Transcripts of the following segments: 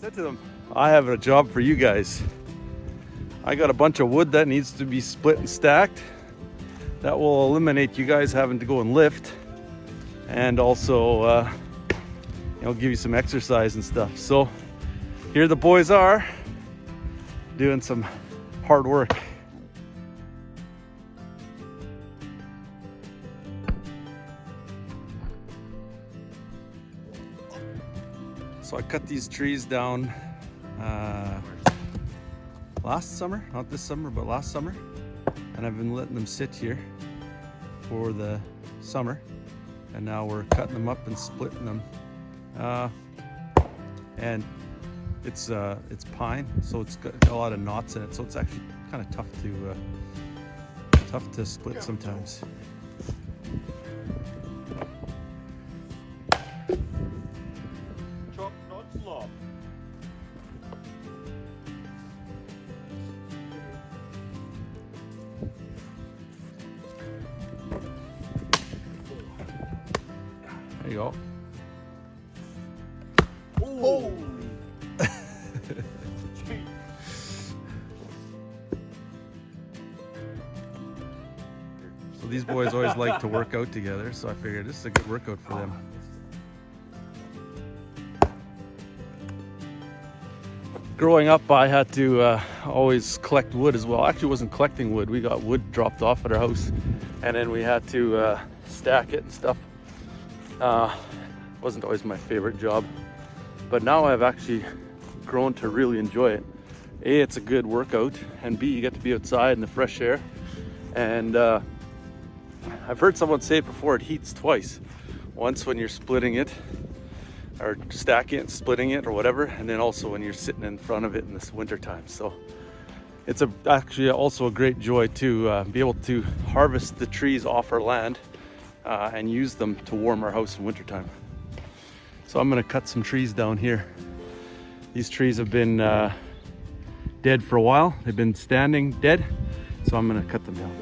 said to them, I have a job for you guys. I got a bunch of wood that needs to be split and stacked. That will eliminate you guys having to go and lift, and also give you some exercise and stuff. So here the boys are doing some hard work. So I cut these trees down last summer, not this summer, but last summer. And I've been letting them sit here for the summer. And now we're cutting them up and splitting them. And it's pine, so it's got a lot of knots in it. So it's actually kind of tough to split sometimes. Chop, not slop. There you go. Oh! So these boys always like to work out together, so I figured this is a good workout for them. Growing up, I had to always collect wood as well. Actually, it wasn't collecting wood. We got wood dropped off at our house, and then we had to stack it and stuff. Wasn't always my favorite job, but now I've actually grown to really enjoy it. A, it's a good workout, and B, you get to be outside in the fresh air. And I've heard someone say it before, it heats twice. Once when you're splitting it, or stacking it and splitting it or whatever, and then also when you're sitting in front of it in this winter time. So it's actually also a great joy to be able to harvest the trees off our land and use them to warm our house in wintertime. So I'm gonna cut some trees down here. These trees have been dead for a while. They've been standing dead, so I'm gonna cut them down.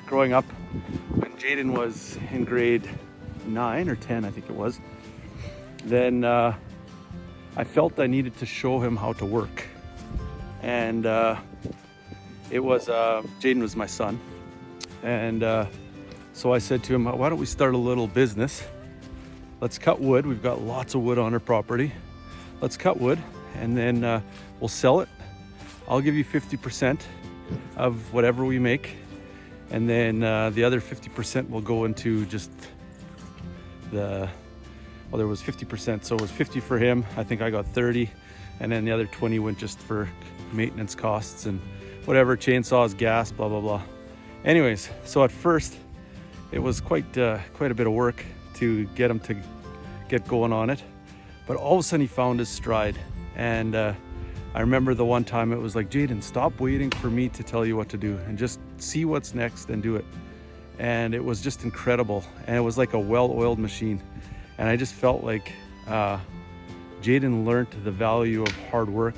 Growing up, when Jaden was in grade 9 or 10, I think it was, then I felt I needed to show him how to work. And it was, Jaden was my son. And so I said to him, why don't we start a little business? Let's cut wood. We've got lots of wood on our property. Let's cut wood, and then we'll sell it. I'll give you 50% of whatever we make. And then the other 50% will go into just there was 50%, so it was 50 for him. I think I got 30, and then the other 20 went just for maintenance costs and whatever, chainsaws, gas, blah, blah, blah. Anyways, so at first it was quite a bit of work to get him to get going on it. But all of a sudden he found his stride. And I remember the one time it was like, Jaden, stop waiting for me to tell you what to do and just see what's next and do it. And it was just incredible. And it was like a well-oiled machine. And I just felt like Jaden learned the value of hard work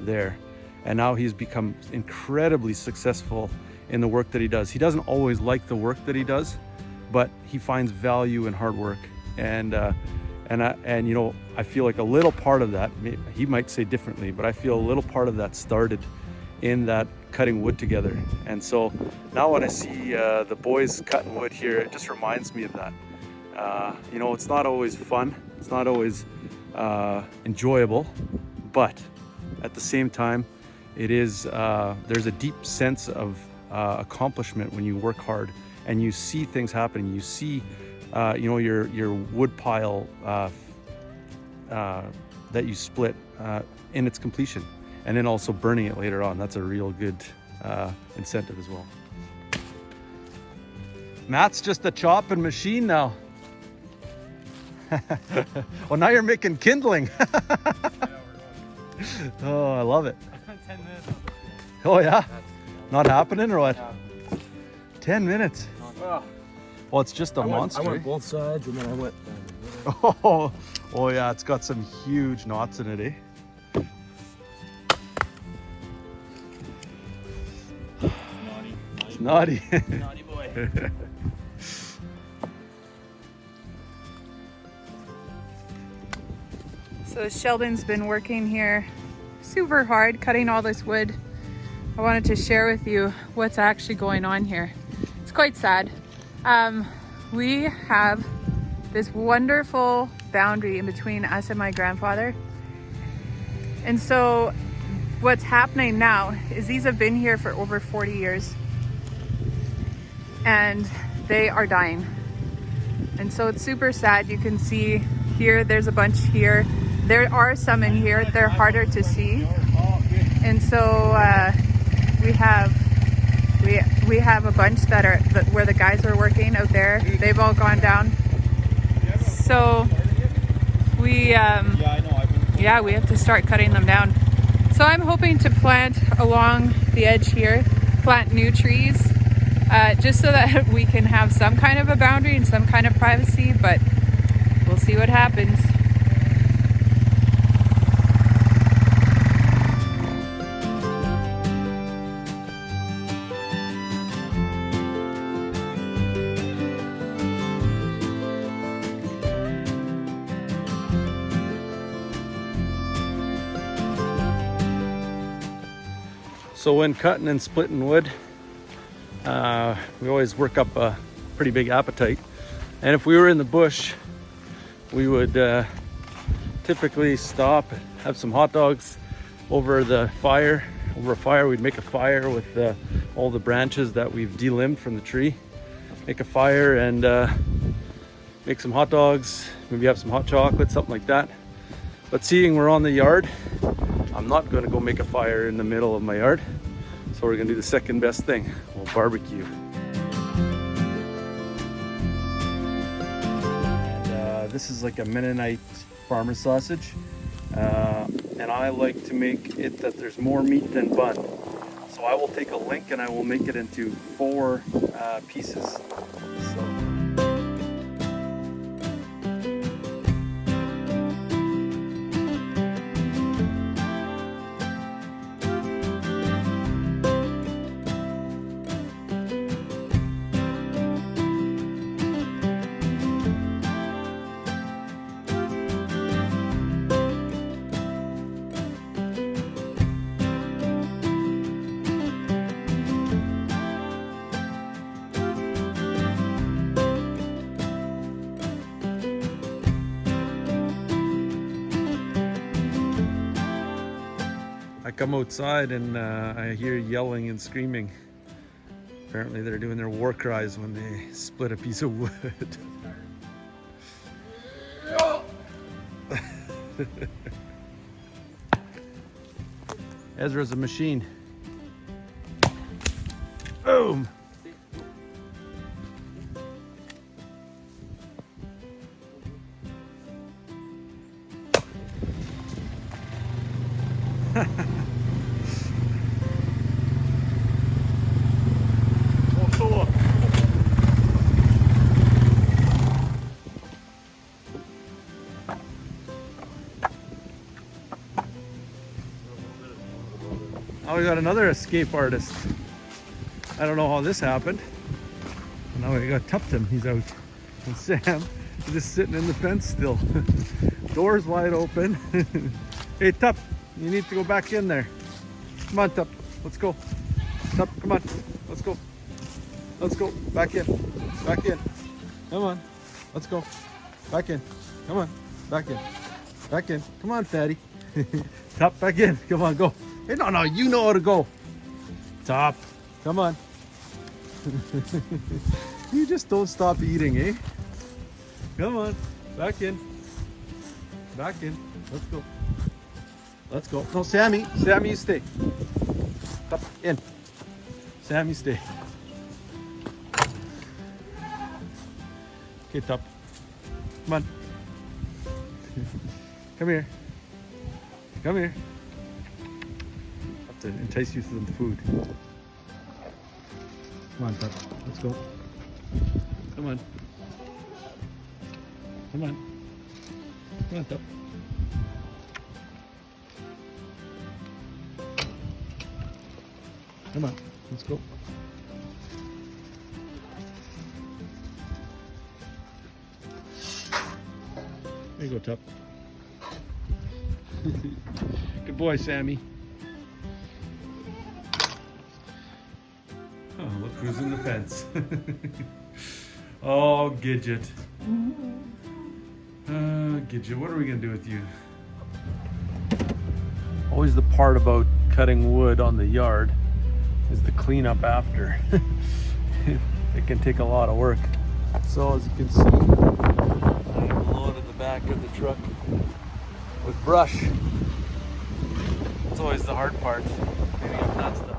there. And now he's become incredibly successful in the work that he does. He doesn't always like the work that he does, but he finds value in hard work. And you know, I feel like a little part of that, he might say differently, but I feel a little part of that started in that cutting wood together. And so now when I see the boys cutting wood here, it just reminds me of that. You know, it's not always fun, it's not always enjoyable, but at the same time, it is, there's a deep sense of accomplishment when you work hard and you see things happening. You see, you know, your wood pile that you split in its completion, and then also burning it later on. That's a real good incentive as well. Matt's just a chopping machine now. Well, now you're making kindling. Oh, I love it. 10 minutes. Oh yeah? Not happening or what? 10 minutes. Well, it's just a monster. I went both sides and then I went. Oh yeah, it's got some huge knots in it, eh? It's naughty. Naughty boy. So Sheldon's been working here super hard, cutting all this wood. I wanted to share with you what's actually going on here. It's quite sad. We have this wonderful boundary in between us and my grandfather. And so what's happening now is these have been here for over 40 years and they are dying. And so it's super sad. You can see here, there's a bunch here. There are some in here, they're harder to see. And so we have a bunch that are where the guys are working out there. They've all gone down. So we have to start cutting them down. So I'm hoping to plant along the edge here, plant new trees, just so that we can have some kind of a boundary and some kind of privacy, but we'll see what happens. So when cutting and splitting wood, we always work up a pretty big appetite. And if we were in the bush, we would typically stop, have some hot dogs over a fire. We'd make a fire with all the branches that we've delimbed from the tree. Make a fire and make some hot dogs, maybe have some hot chocolate, something like that. But seeing we're on the yard, I'm not going to go make a fire in the middle of my yard. So we're going to do the second best thing. We'll barbecue. And this is like a Mennonite farmer sausage. And I like to make it that there's more meat than bun. So I will take a link and I will make it into 4 pieces. So. I come outside and I hear yelling and screaming. Apparently they're doing their war cries when they split a piece of wood. Ezra's a machine. Boom! Now we got another escape artist. I don't know how this happened. Now we got Tuptim, he's out. And Sam is just sitting in the fence still. Doors wide open. Hey Tup, you need to go back in there. Come on Tup, let's go. Tup, come on, let's go. Let's go, back in, back in. Come on, let's go. Back in, come on, back in. Back in, come on fatty. Tup, back in, come on, go. Hey, no, you know how to go. Top. Come on. You just don't stop eating, eh? Come on. Back in. Back in. Let's go. Let's go. No, Sammy. Sammy, you stay. Up, in. Sammy, stay. Okay, Top. Come on. Come here. Come here. Have to entice you to some food. Come on, Top. Let's go. Come on. Come on. Come on, Top. Come on. Let's go. There you go, Top. Good boy, Sammy. Oh, look who's in the fence. Oh, Gidget. Gidget, what are we gonna do with you? Always the part about cutting wood on the yard is the cleanup after. It can take a lot of work. So as you can see, I'm loaded the back of the truck with brush. It's always the hard part, cleaning up that stuff.